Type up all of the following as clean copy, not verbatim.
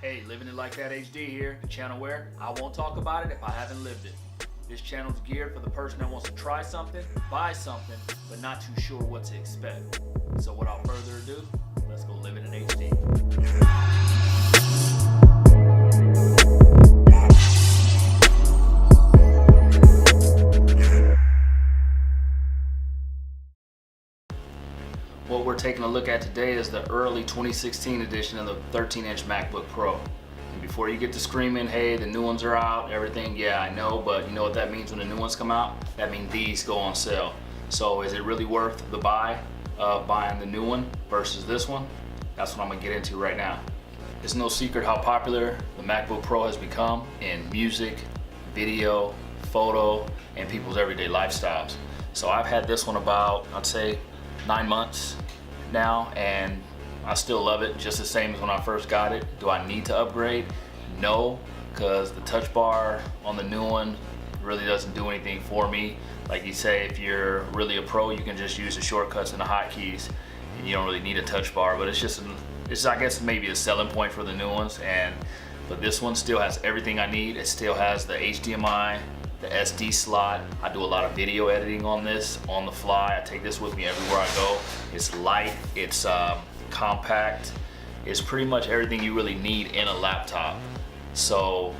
Hey, Living It Like That HD here, the channel where I won't talk about it if I haven't lived it. This channel is geared for the person that wants to try something, buy something, but not too sure what to expect. So without further ado, let's go live it in HD. What we're taking a look at today is the early 2016 edition of the 13-inch MacBook Pro. And before you get to screaming, hey, the new ones are out, everything, yeah, I know, but you know what that means when the new ones come out? That means these go on sale. So is it really worth the buy of buying the new one versus this one? That's what I'm gonna get into right now. It's no secret how popular the MacBook Pro has become in music, video, photo, and people's everyday lifestyles. So I've had this one about, I'd say, 9 months now, and I still love it just the same as when I first got it. Do I need to upgrade? No, because the touch bar on the new one really doesn't do anything for me. Like you say, if you're really a pro, you can just use the shortcuts and the hotkeys, and you don't really need a touch bar. But it's I guess maybe a selling point for the new ones. But this one still has everything I need. It still has the HDMI, the SD slot. I do a lot of video editing on this on the fly. I take this with me everywhere I go. It's light, it's compact. It's pretty much everything you really need in a laptop. So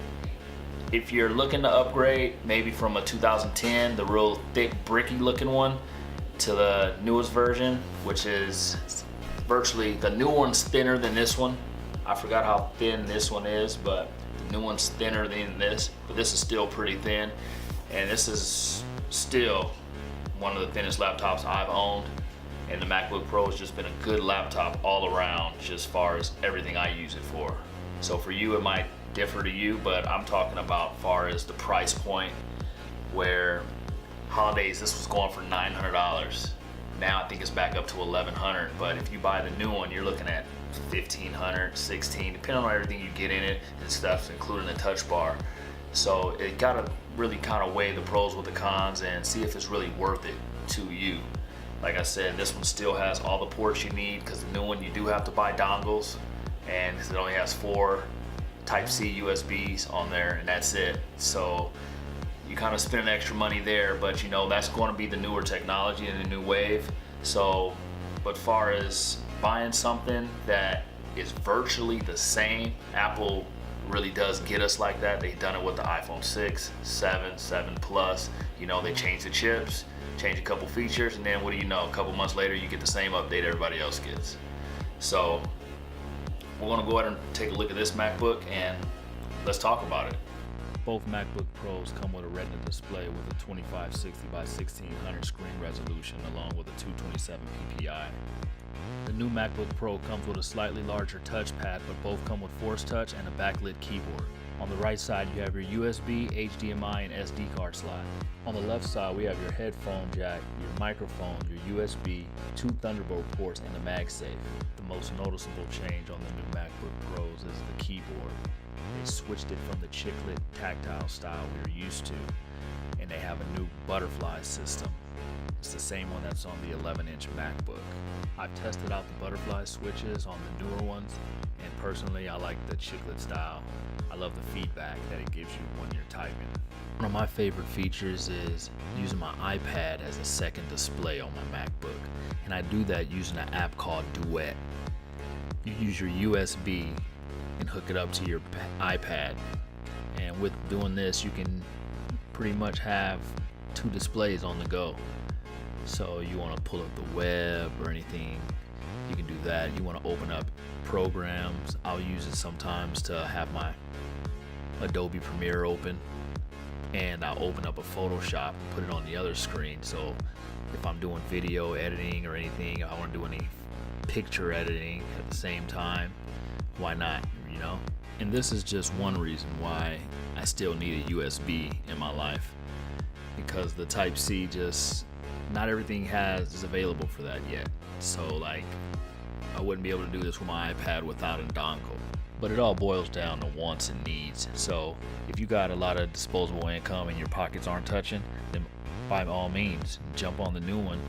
if you're looking to upgrade, maybe from a 2010, the real thick bricky looking one, to the newest version, which is virtually, the new one's thinner than this one. I forgot how thin this one is, but the new one's thinner than this, but this is still pretty thin. And this is still one of the thinnest laptops I've owned. And the MacBook Pro has just been a good laptop all around, just as far as everything I use it for. So for you, it might differ to you, but I'm talking about far as the price point, where holidays, this was going for $900. Now I think it's back up to $1,100, but if you buy the new one, you're looking at $1,500, $1,600, depending on everything you get in it and stuff, including the touch bar. So it gotta really kind of weigh the pros with the cons and see if it's really worth it to you. Like I said, this one still has all the ports you need, because the new one you do have to buy dongles, and it only has 4 Type-C USBs on there, and that's it. So you kind of spend extra money there, but you know that's going to be the newer technology and the new wave. So, but far as buying something that is virtually the same, Apple really does get us like that. They've done it with the iPhone 6, 7, 7 Plus. You know, they change the chips, change a couple features, and then what do you know, a couple months later you get the same update everybody else gets. So we're gonna go ahead and take a look at this MacBook and let's talk about it. Both MacBook Pros come with a Retina display with a 2560 by 1600 screen resolution along with a 227 ppi. The new MacBook Pro comes with a slightly larger touchpad, but both come with Force Touch and a backlit keyboard. On the right side, you have your USB, HDMI, and SD card slot. On the left side, we have your headphone jack, your microphone, your USB, 2 Thunderbolt ports, and a MagSafe. The most noticeable change on the new MacBook Pros is the keyboard. They switched it from the chiclet tactile style we were used to, and they have a new butterfly system. It's the same one that's on the 11-inch MacBook. I've tested out the butterfly switches on the newer ones, and personally I like the chiclet style. I love the feedback that it gives you when you're typing. One of my favorite features is using my iPad as a second display on my MacBook, and I do that using an app called Duet. You use your USB and hook it up to your iPad, and with doing this you can pretty much have 2 displays on the go. So you want to pull up the web or anything, you can do that. You want to open up programs, I'll use it sometimes to have my Adobe Premiere open, and I'll open up a Photoshop and put it on the other screen. So if I'm doing video editing or anything, I want to do any picture editing at the same time, why not, you know? And this is just one reason why I still need a USB in my life, because the Type-C just, not everything is available for that yet. So like, I wouldn't be able to do this with my iPad without a dongle. But it all boils down to wants and needs. So if you got a lot of disposable income and your pockets aren't touching, then by all means, jump on the new one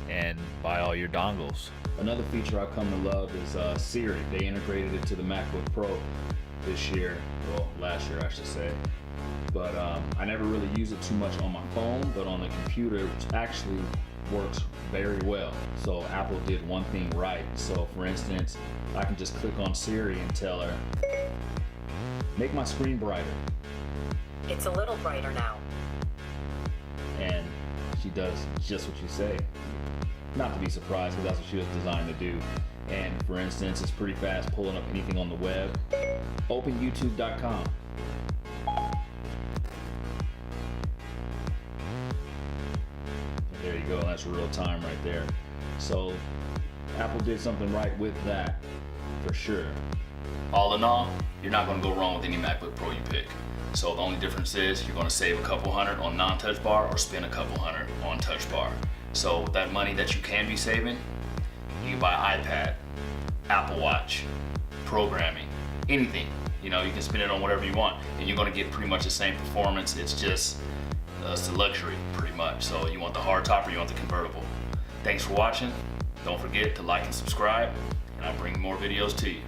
and buy all your dongles. Another feature I come to love is Siri. They integrated it to the MacBook Pro. this year, well, last year I should say. But I never really use it too much on my phone, but on the computer it actually works very well. So Apple did one thing right. So for instance, I can just click on Siri and tell her, make my screen brighter. It's a little brighter now. And she does just what you say. Not to be surprised, because that's what she was designed to do. And for instance, it's pretty fast pulling up anything on the web. Open youtube.com. There you go, that's real time right there. So Apple did something right with that, for sure. All in all, you're not going to go wrong with any MacBook Pro you pick. So the only difference is you're going to save a couple hundred on non-touch bar or spend a couple hundred on touch bar. So with that money that you can be saving, you can buy an iPad, Apple Watch, programming, anything. You know, you can spend it on whatever you want, and you're going to get pretty much the same performance. It's just it's a luxury, pretty much. So you want the hard top or you want the convertible. Thanks for watching. Don't forget to like and subscribe, and I'll bring more videos to you.